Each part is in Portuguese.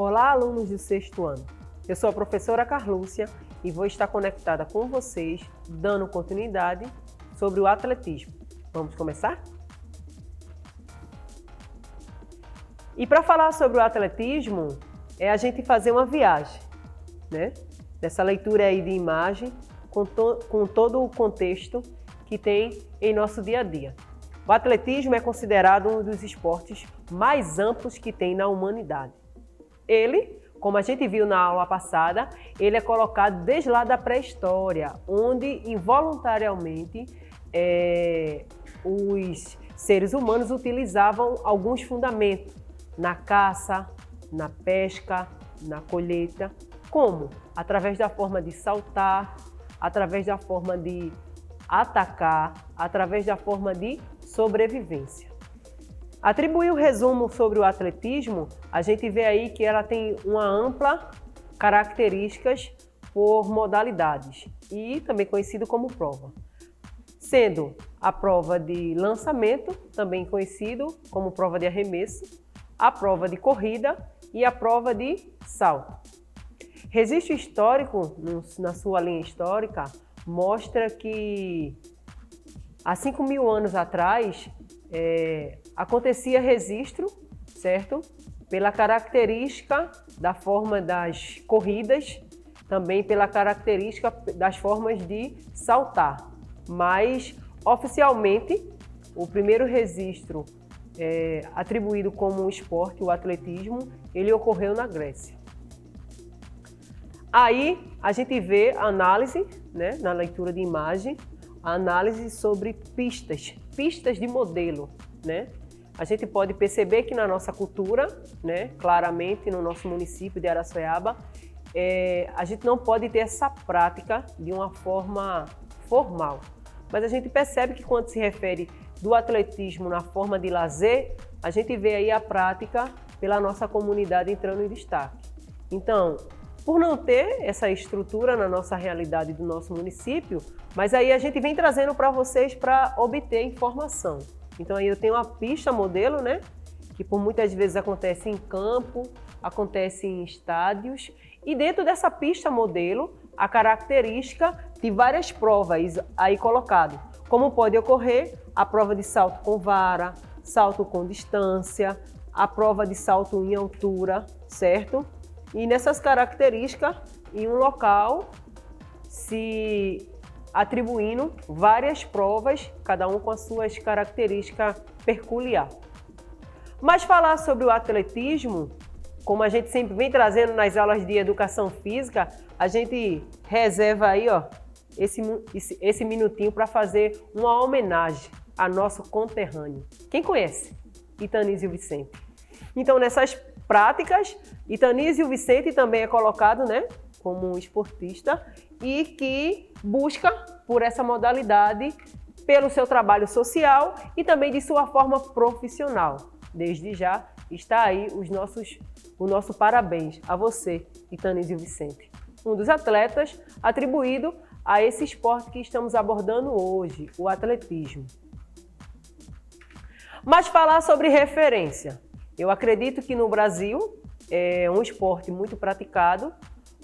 Olá, alunos do sexto ano. Eu sou a professora Carlúcia e vou estar conectada com vocês, dando continuidade sobre o atletismo. Vamos começar? E para falar sobre o atletismo, é a gente fazer uma viagem, né? Dessa leitura aí de imagem, com todo o contexto que tem em nosso dia a dia. O atletismo é considerado um dos esportes mais amplos que tem na humanidade. Ele, como a gente viu na aula passada, ele é colocado desde lá da pré-história, onde involuntariamente os seres humanos utilizavam alguns fundamentos na caça, na pesca, na colheita. Como? Através da forma de saltar, através da forma de atacar, através da forma de sobrevivência. Atribuir o resumo sobre o atletismo, a gente vê aí que ela tem uma ampla características por modalidades e também conhecido como prova. Sendo a prova de lançamento, também conhecido como prova de arremesso, a prova de corrida e a prova de salto. Registro histórico, na sua linha histórica, mostra que há 5.000 anos atrás acontecia registro, certo? Pela característica da forma das corridas, também pela característica das formas de saltar. Mas, oficialmente, o primeiro registro atribuído como esporte, o atletismo, ele ocorreu na Grécia. Aí a gente vê a análise, né, na leitura de imagem, a análise sobre pistas de modelo, né? A gente pode perceber que na nossa cultura, né, claramente no nosso município de Araçoiaba, a gente não pode ter essa prática de uma forma formal. Mas a gente percebe que quando se refere do atletismo na forma de lazer, a gente vê aí a prática pela nossa comunidade entrando em destaque. Então, por não ter essa estrutura na nossa realidade do nosso município, mas aí a gente vem trazendo para vocês para obter informação. Então aí eu tenho uma pista modelo, né? Que por muitas vezes acontece em campo, acontece em estádios. E dentro dessa pista modelo, a característica de várias provas aí colocado. Como pode ocorrer a prova de salto com vara, salto com distância, a prova de salto em altura, certo? E nessas características, em um local, se atribuindo várias provas, cada um com as suas características peculiares. Mas falar sobre o atletismo, como a gente sempre vem trazendo nas aulas de educação física, a gente reserva aí esse minutinho para fazer uma homenagem a nosso conterrâneo. Quem conhece? Itanísio Vicente. Então, nessas práticas, Itanísio Vicente também é colocado, né, como um esportista e que busca por essa modalidade pelo seu trabalho social e também de sua forma profissional. Desde já está aí o nosso parabéns a você, Itanísio Vicente, um dos atletas atribuído a esse esporte que estamos abordando hoje, o atletismo. Mas falar sobre referência. Eu acredito que no Brasil é um esporte muito praticado,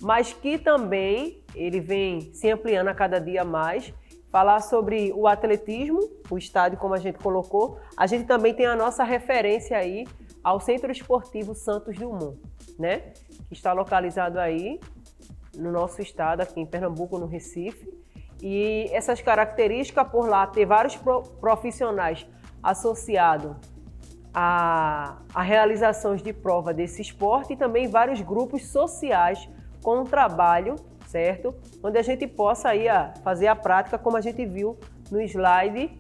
mas que também ele vem se ampliando a cada dia mais. Falar sobre o atletismo, o estádio como a gente colocou, a gente também tem a nossa referência aí ao Centro Esportivo Santos Dumont, né? Que está localizado aí no nosso estado, aqui em Pernambuco, no Recife. E essas características por lá ter vários profissionais associados a realizações de prova desse esporte e também vários grupos sociais com um trabalho, certo? Onde a gente possa aí fazer a prática como a gente viu no slide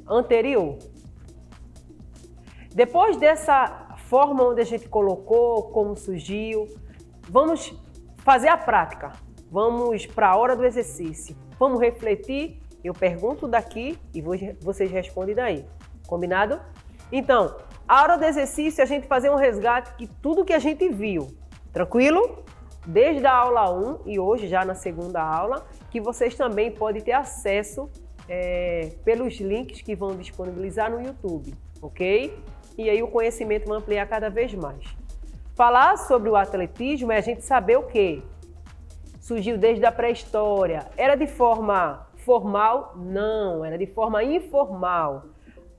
anterior. Depois dessa forma onde a gente colocou, como surgiu, vamos fazer a prática. Vamos para a hora do exercício. Vamos refletir? Eu pergunto daqui e vocês respondem daí. Combinado? Então, a hora do exercício é a gente fazer um resgate de tudo que a gente viu. Tranquilo? Desde a aula 1 e hoje já na segunda aula, que vocês também podem ter acesso pelos links que vão disponibilizar no YouTube, ok? E aí o conhecimento vai ampliar cada vez mais. Falar sobre o atletismo é a gente saber o quê? Surgiu desde a pré-história. Era de forma formal? Não, era de forma informal.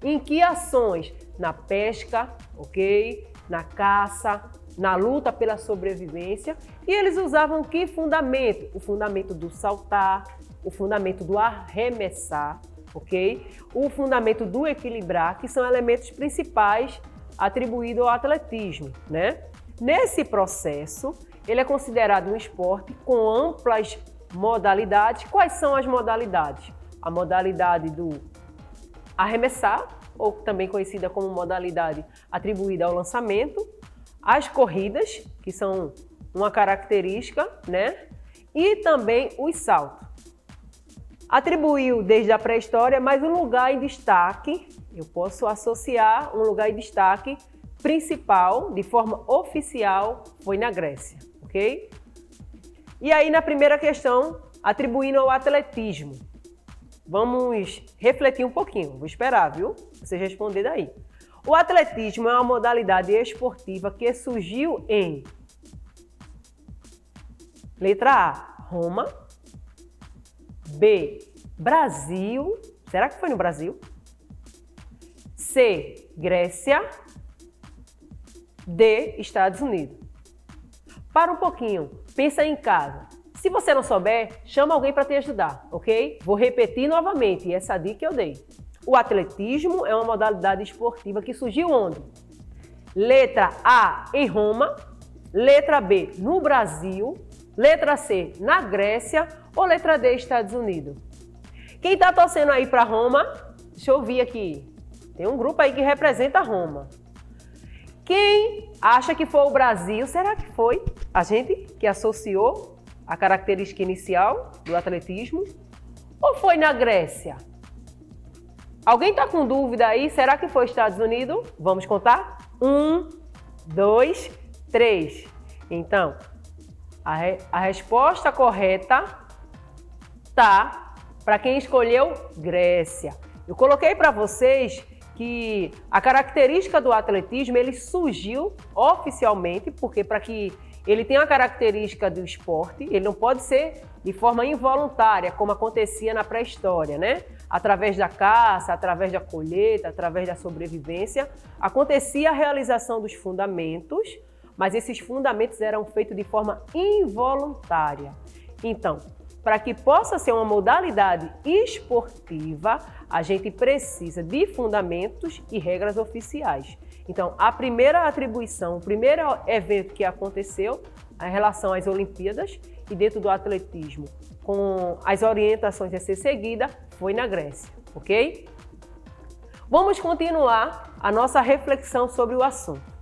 Em que ações? Na pesca, ok? Na caça, na luta pela sobrevivência. E eles usavam que fundamento? O fundamento do saltar, o fundamento do arremessar, ok? O fundamento do equilibrar, que são elementos principais atribuídos ao atletismo, né? Nesse processo, ele é considerado um esporte com amplas modalidades. Quais são as modalidades? A modalidade do arremessar, ou também conhecida como modalidade atribuída ao lançamento, as corridas, que são uma característica, né? E também os saltos. Atribuiu desde a pré-história, mas um lugar em destaque, eu posso associar um lugar em destaque principal, de forma oficial, foi na Grécia, ok? E aí, na primeira questão, atribuindo ao atletismo. Vamos refletir um pouquinho, vou esperar, viu? Vocês responderem daí. O atletismo é uma modalidade esportiva que surgiu em letra A, Roma. B, Brasil. Será que foi no Brasil? C, Grécia. D, Estados Unidos. Para um pouquinho, pensa em casa. Se você não souber, chama alguém para te ajudar, ok? Vou repetir novamente essa dica que eu dei. O atletismo é uma modalidade esportiva que surgiu onde? Letra A, em Roma. Letra B, no Brasil. Letra C, na Grécia. Ou letra D, Estados Unidos? Quem está torcendo aí para Roma? Deixa eu ouvir aqui. Tem um grupo aí que representa Roma. Quem acha que foi o Brasil? Será que foi a gente que associou a característica inicial do atletismo? Ou foi na Grécia? Alguém está com dúvida aí? Será que foi Estados Unidos? Vamos contar? 1, 2, 3. Então, a resposta correta tá para quem escolheu Grécia. Eu coloquei para vocês que a característica do atletismo, ele surgiu oficialmente, porque para que ele tenha a característica do esporte, ele não pode ser de forma involuntária, como acontecia na pré-história, né? Através da caça, através da colheita, através da sobrevivência, acontecia a realização dos fundamentos, mas esses fundamentos eram feitos de forma involuntária. Então, para que possa ser uma modalidade esportiva, a gente precisa de fundamentos e regras oficiais. Então, a primeira atribuição, o primeiro evento que aconteceu em relação às Olimpíadas e dentro do atletismo, com as orientações a ser seguida, foi na Grécia, ok? Vamos continuar a nossa reflexão sobre o assunto.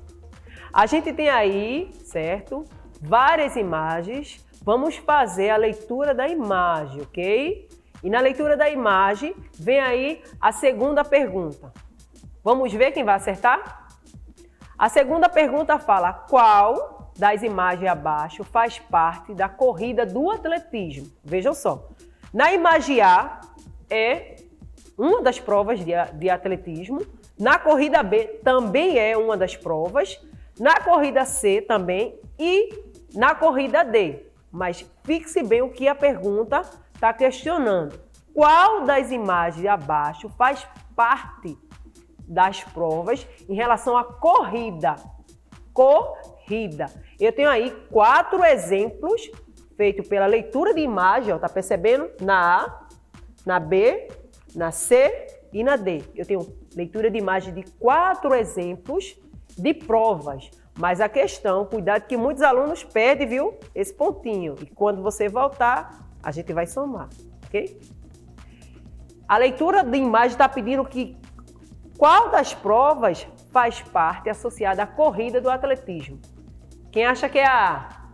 A gente tem aí, certo, várias imagens. Vamos fazer a leitura da imagem, ok? E na leitura da imagem, vem aí a segunda pergunta. Vamos ver quem vai acertar? A segunda pergunta fala: qual das imagens abaixo faz parte da corrida do atletismo? Vejam só. Na imagem A é uma das provas de atletismo. Na corrida B também é uma das provas. Na corrida C também e na corrida D. Mas fixe bem o que a pergunta está questionando. Qual das imagens abaixo faz parte das provas em relação à corrida? Corrida. Eu tenho aí 4 exemplos feitos pela leitura de imagem, tá percebendo? Na A, na B, na C e na D. Eu tenho leitura de imagem de 4 exemplos de provas. Mas a questão, cuidado que muitos alunos perdem, viu? Esse pontinho. E quando você voltar, a gente vai somar, ok? A leitura de imagem está pedindo que qual das provas faz parte associada à corrida do atletismo? Quem acha que é a A?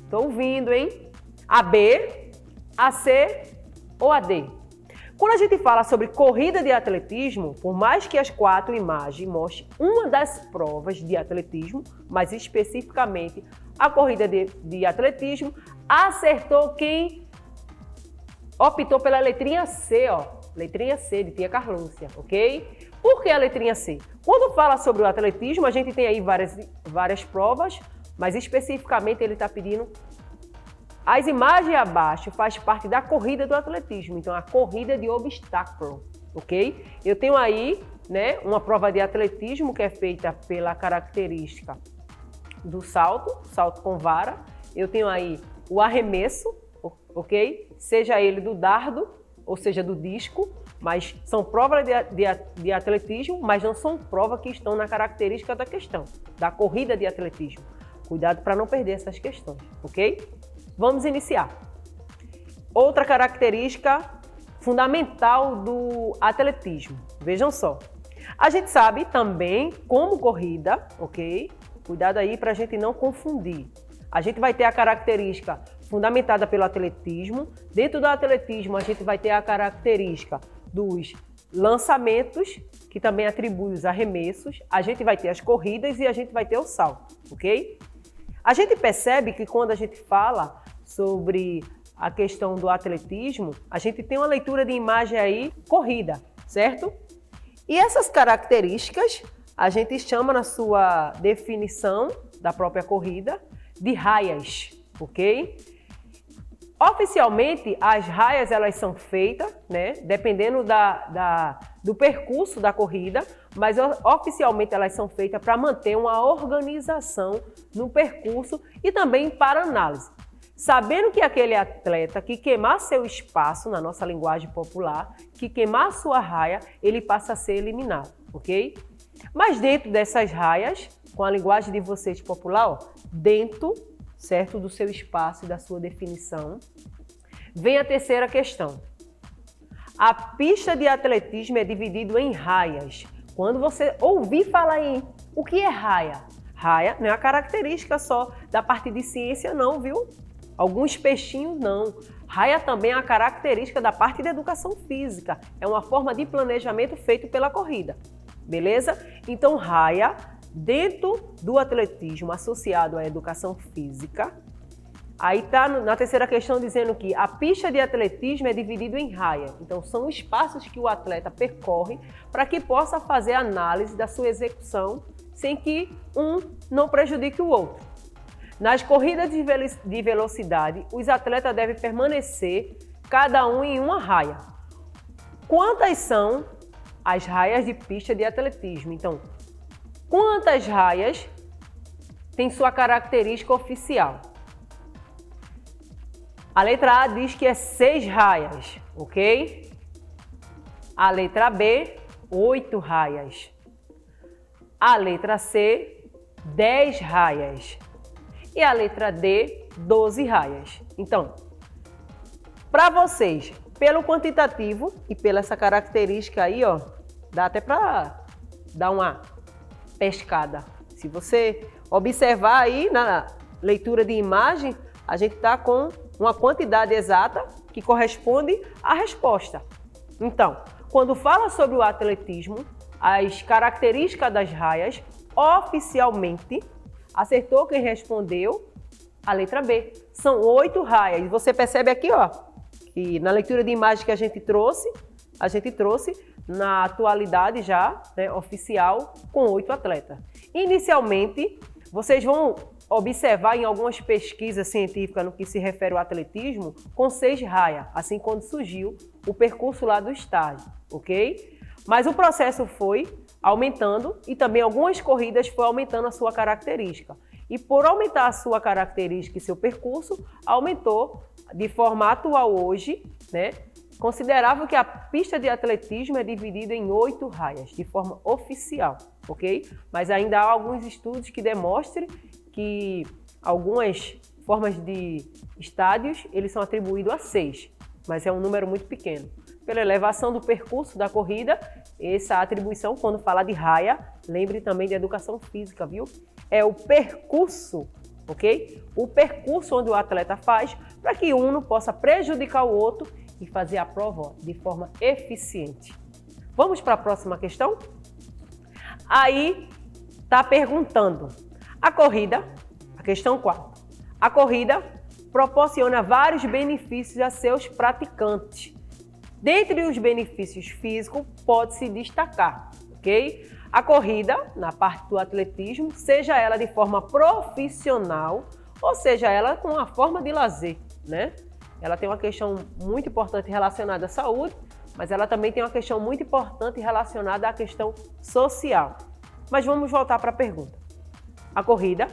Estou ouvindo, hein? A B, a C ou a D? Quando a gente fala sobre corrida de atletismo, por mais que as 4 imagens mostrem uma das provas de atletismo, mas especificamente a corrida de atletismo, acertou quem optou pela letrinha C, ó. Letrinha C, de Tia Carlúncia, ok? Por que a letrinha C? Quando fala sobre o atletismo, a gente tem aí várias provas, mas especificamente ele está pedindo as imagens abaixo faz parte da corrida do atletismo, então a corrida de obstáculo, ok? Eu tenho aí, né, uma prova de atletismo que é feita pela característica do salto com vara. Eu tenho aí o arremesso, ok? Seja ele do dardo, ou seja, do disco, mas são provas de atletismo, mas não são provas que estão na característica da questão, da corrida de atletismo. Cuidado para não perder essas questões, ok? Vamos iniciar. Outra característica fundamental do atletismo, vejam só. A gente sabe também como corrida, ok? Cuidado aí para a gente não confundir. A gente vai ter a característica fundamentada pelo atletismo. Dentro do atletismo, a gente vai ter a característica dos lançamentos, que também atribui os arremessos. A gente vai ter as corridas e a gente vai ter o salto, ok? A gente percebe que quando a gente fala sobre a questão do atletismo, a gente tem uma leitura de imagem aí, corrida, certo? E essas características a gente chama na sua definição da própria corrida de raias, ok? Oficialmente, as raias elas são feitas, né, dependendo do percurso da corrida, mas oficialmente elas são feitas para manter uma organização no percurso e também para análise. Sabendo que aquele atleta que queimar seu espaço, na nossa linguagem popular, que queimar sua raia, ele passa a ser eliminado, ok? Mas dentro dessas raias, com a linguagem de vocês popular, ó, dentro, certo, do seu espaço e da sua definição, vem a terceira questão. A pista de atletismo é dividida em raias. Quando você ouvir falar em o que é raia? Raia não é uma característica só da parte de ciência não, viu? Alguns peixinhos não. Raia também é uma característica da parte de educação física. É uma forma de planejamento feito pela corrida. Beleza? Então, raia, dentro do atletismo associado à educação física, aí está na terceira questão dizendo que a pista de atletismo é dividida em raia. Então, são espaços que o atleta percorre para que possa fazer análise da sua execução sem que um não prejudique o outro. Nas corridas de velocidade, os atletas devem permanecer cada um em uma raia. Quantas são as raias de pista de atletismo? Então, quantas raias tem sua característica oficial? A letra A diz que é 6 raias, ok? A letra B, 8 raias. A letra C, 10 raias. E a letra D, 12 raias. Então, para vocês, pelo quantitativo e pela essa característica aí, ó, dá até para dar uma pescada. Se você observar aí na leitura de imagem, a gente está com uma quantidade exata que corresponde à resposta. Então, quando fala sobre o atletismo, as características das raias, oficialmente, acertou quem respondeu a letra B. São 8 raias. Você percebe aqui, ó, que na leitura de imagem que a gente trouxe na atualidade já, né, oficial, com 8 atletas. Inicialmente, vocês vão observar em algumas pesquisas científicas no que se refere ao atletismo, com 6 raias, assim quando surgiu o percurso lá do estádio, ok? Mas o processo foi aumentando e também algumas corridas foi aumentando a sua característica. E por aumentar a sua característica e seu percurso, aumentou de forma atual hoje, né? Considerável que a pista de atletismo é dividida em 8 raias, de forma oficial, ok? Mas ainda há alguns estudos que demonstram que algumas formas de estádios, eles são atribuídos a 6, mas é um número muito pequeno. Pela elevação do percurso da corrida, essa atribuição, quando fala de raia, lembre também de educação física, viu? É o percurso, ok? O percurso onde o atleta faz para que um não possa prejudicar o outro e fazer a prova de forma eficiente. Vamos para a próxima questão? Aí está perguntando, a corrida, a questão 4, a corrida proporciona vários benefícios a seus praticantes. Dentre os benefícios físicos, pode-se destacar ok? A corrida, na parte do atletismo, seja ela de forma profissional ou seja ela com uma forma de lazer, né? Ela tem uma questão muito importante relacionada à saúde, mas ela também tem uma questão muito importante relacionada à questão social. Mas vamos voltar para a pergunta. A corrida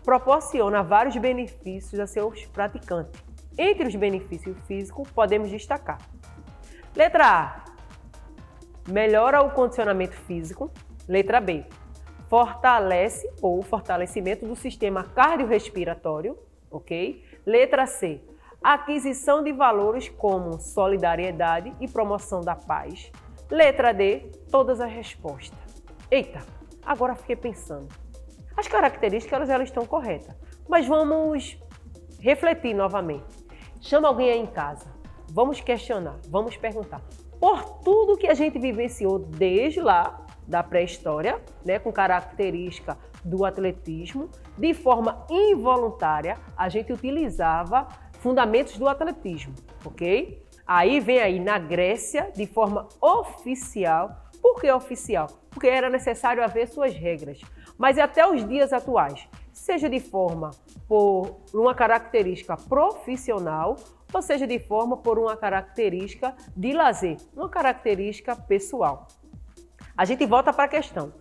proporciona vários benefícios a seus praticantes. Entre os benefícios físicos, podemos destacar. Letra A, melhora o condicionamento físico. Letra B, fortalece ou fortalecimento do sistema cardiorrespiratório, ok? Letra C, aquisição de valores como solidariedade e promoção da paz. Letra D, todas as respostas. Eita, agora fiquei pensando. As características elas estão corretas, mas vamos refletir novamente. Chama alguém aí em casa, vamos questionar, vamos perguntar. Por tudo que a gente vivenciou desde lá, da pré-história, né, com característica do atletismo, de forma involuntária, a gente utilizava fundamentos do atletismo, ok? Aí vem aí na Grécia, de forma oficial. Por que oficial? Porque era necessário haver suas regras. Mas até os dias atuais, seja de forma por uma característica profissional, ou seja de forma por uma característica de lazer, uma característica pessoal. A gente volta para a questão.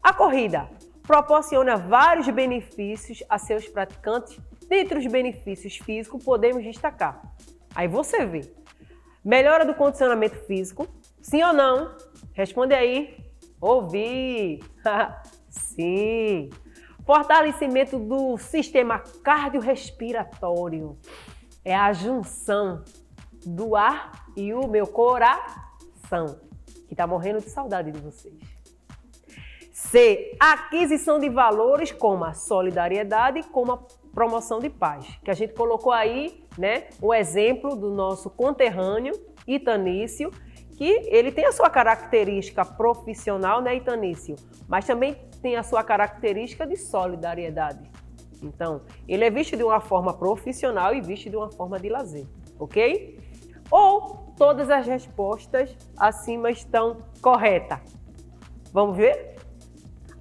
A corrida proporciona vários benefícios a seus praticantes. Dentre os benefícios físicos, podemos destacar. Aí você vê. Melhora do condicionamento físico. Sim ou não? Responde aí. Ouvi. Sim. Fortalecimento do sistema cardiorrespiratório. É a junção do ar e o meu coração, que está morrendo de saudade de vocês. C, aquisição de valores como a solidariedade, como a promoção de paz, que a gente colocou aí, né, o exemplo do nosso conterrâneo Itanício, que ele tem a sua característica profissional, né, Itanício, mas também tem a sua característica de solidariedade. Então, ele é visto de uma forma profissional e visto de uma forma de lazer, ok? Ou todas as respostas acima estão corretas? Vamos ver?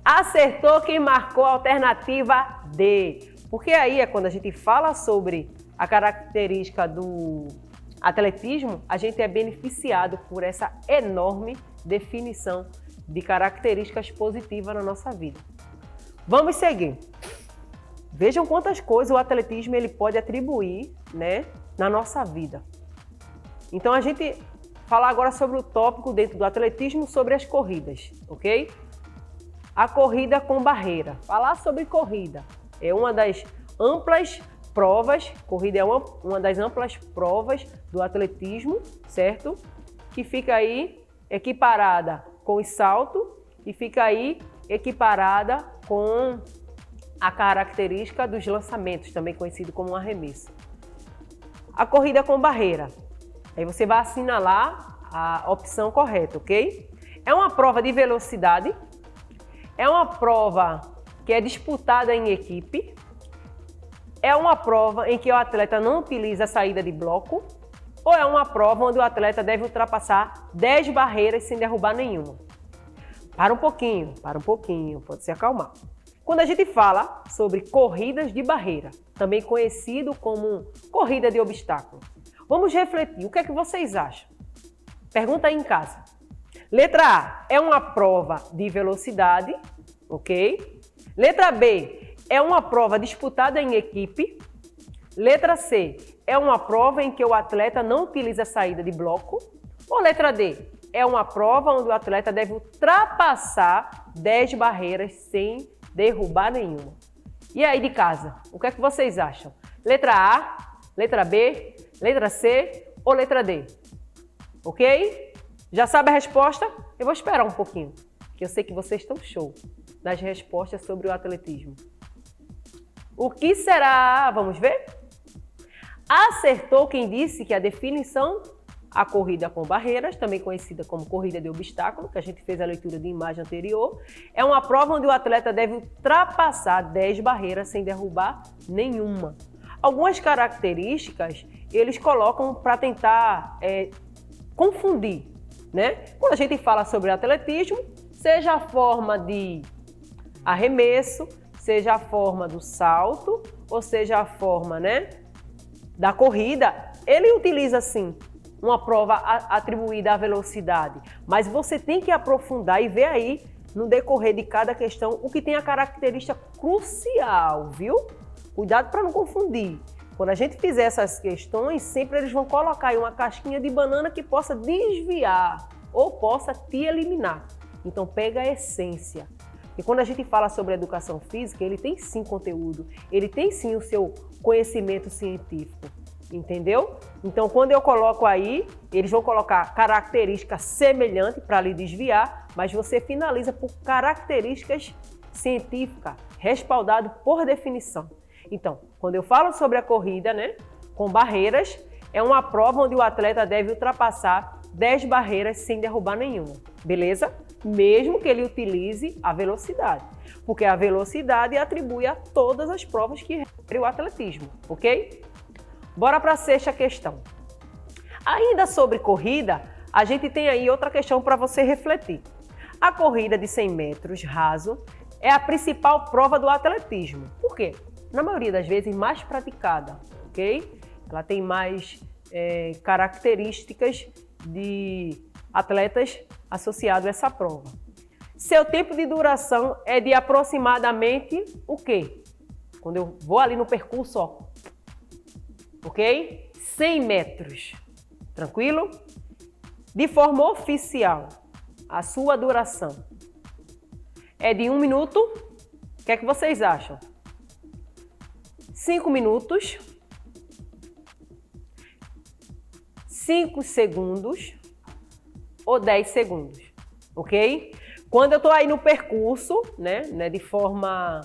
Acertou quem marcou a alternativa D. Porque aí é quando a gente fala sobre a característica do atletismo, a gente é beneficiado por essa enorme definição de características positivas na nossa vida. Vamos seguir. Vejam quantas coisas o atletismo ele pode atribuir, né, na nossa vida. Então, a gente falar agora sobre o tópico dentro do atletismo, sobre as corridas, ok? A corrida com barreira. Falar sobre corrida é uma das amplas provas, corrida é uma das amplas provas do atletismo, certo? Que fica aí equiparada com o salto e fica aí equiparada com a característica dos lançamentos, também conhecido como um arremesso. A corrida com barreira. Aí você vai assinalar a opção correta, ok? É uma prova de velocidade, é uma prova que é disputada em equipe, é uma prova em que o atleta não utiliza a saída de bloco, ou é uma prova onde o atleta deve ultrapassar 10 barreiras sem derrubar nenhuma. Para um pouquinho, pode se acalmar. Quando a gente fala sobre corridas de barreira, também conhecido como corrida de obstáculo, vamos refletir, o que é que vocês acham? Pergunta aí em casa. Letra A, é uma prova de velocidade, ok? Letra B, é uma prova disputada em equipe. Letra C, é uma prova em que o atleta não utiliza a saída de bloco. Ou letra D, é uma prova onde o atleta deve ultrapassar 10 barreiras sem derrubar nenhuma. E aí de casa, o que é que vocês acham? Letra A, letra B, letra C ou letra D? Ok? Já sabe a resposta? Eu vou esperar um pouquinho, que eu sei que vocês estão show nas respostas sobre o atletismo. O que será? Vamos ver? Acertou quem disse que a definição, a corrida com barreiras, também conhecida como corrida de obstáculo, que a gente fez a leitura de imagem anterior, é uma prova onde o atleta deve ultrapassar 10 barreiras sem derrubar nenhuma. Algumas características eles colocam para tentar confundir, né? Quando a gente fala sobre atletismo, seja a forma de arremesso, seja a forma do salto, ou seja a forma, né, da corrida, ele utiliza sim uma prova atribuída à velocidade, mas você tem que aprofundar e ver aí no decorrer de cada questão o que tem a característica crucial, viu? Cuidado para não confundir. Quando a gente fizer essas questões, sempre eles vão colocar aí uma casquinha de banana que possa desviar ou possa te eliminar. Então pega a essência. E quando a gente fala sobre educação física, ele tem sim conteúdo, ele tem sim o seu conhecimento científico, entendeu? Então quando eu coloco aí, eles vão colocar característica semelhante para lhe desviar, mas você finaliza por características científicas, respaldado por definição. Então, quando eu falo sobre a corrida, né, com barreiras, é uma prova onde o atleta deve ultrapassar 10 barreiras sem derrubar nenhuma, beleza? Mesmo que ele utilize a velocidade, porque a velocidade atribui a todas as provas que referem o atletismo, ok? Bora para a sexta questão. Ainda sobre corrida, a gente tem aí outra questão para você refletir. A corrida de 100 metros raso é a principal prova do atletismo. Por quê? Na maioria das vezes, mais praticada, ok? Ela tem mais características de atletas associados a essa prova. Seu tempo de duração é de aproximadamente o quê? Quando eu vou ali no percurso, ó, ok? 100 metros, tranquilo? De forma oficial, a sua duração é de 1 minuto. O que é que vocês acham? 5 minutos, 5 segundos ou 10 segundos, ok? Quando eu estou aí no percurso, né, de forma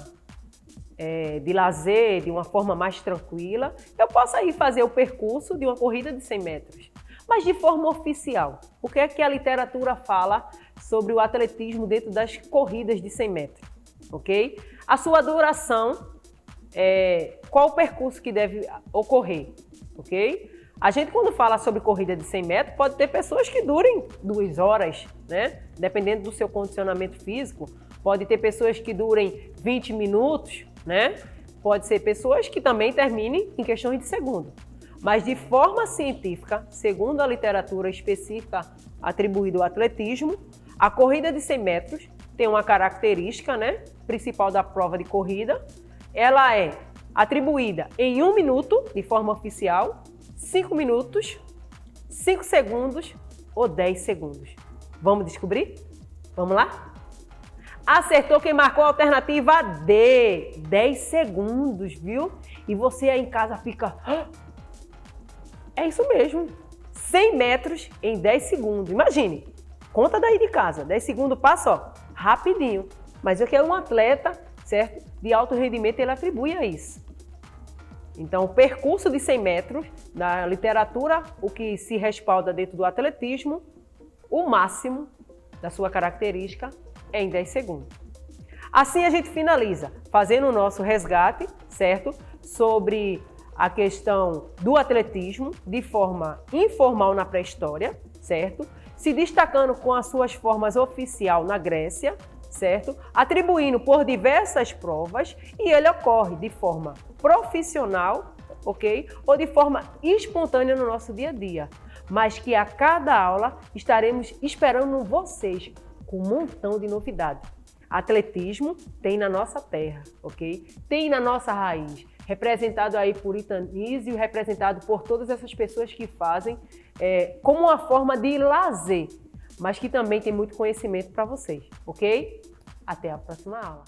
de lazer, de uma forma mais tranquila, eu posso aí fazer o percurso de uma corrida de 100 metros, mas de forma oficial. O que é que a literatura fala sobre o atletismo dentro das corridas de 100 metros, ok? A sua duração, qual o percurso que deve ocorrer, ok? A gente, quando fala sobre corrida de 100 metros, pode ter pessoas que durem 2 horas, né? Dependendo do seu condicionamento físico. Pode ter pessoas que durem 20 minutos, né? Pode ser pessoas que também terminem em questões de segundo. Mas de forma científica, segundo a literatura específica atribuída ao atletismo, a corrida de 100 metros tem uma característica, né, principal da prova de corrida. Ela é atribuída em 1 minuto, de forma oficial, 5 minutos, 5 segundos ou 10 segundos. Vamos descobrir? Vamos lá? Acertou quem marcou a alternativa D, 10 segundos, viu? E você aí em casa fica... É isso mesmo, 100 metros em 10 segundos. Imagine, conta daí de casa, 10 segundos passa, ó, rapidinho. Mas eu quero um atleta, certo? De alto rendimento, ele atribui a isso. Então, o percurso de 100 metros, na literatura, o que se respalda dentro do atletismo, o máximo da sua característica é em 10 segundos. Assim a gente finaliza fazendo o nosso resgate, certo? Sobre a questão do atletismo de forma informal na pré-história, certo? Se destacando com as suas formas oficial na Grécia, certo? Atribuindo por diversas provas e ele ocorre de forma profissional, ok? Ou de forma espontânea no nosso dia a dia. Mas que a cada aula estaremos esperando vocês com um montão de novidades. Atletismo tem na nossa terra, ok? Tem na nossa raiz. Representado aí por Itanísio, representado por todas essas pessoas que fazem como uma forma de lazer, mas que também tem muito conhecimento para vocês, ok? Até a próxima aula.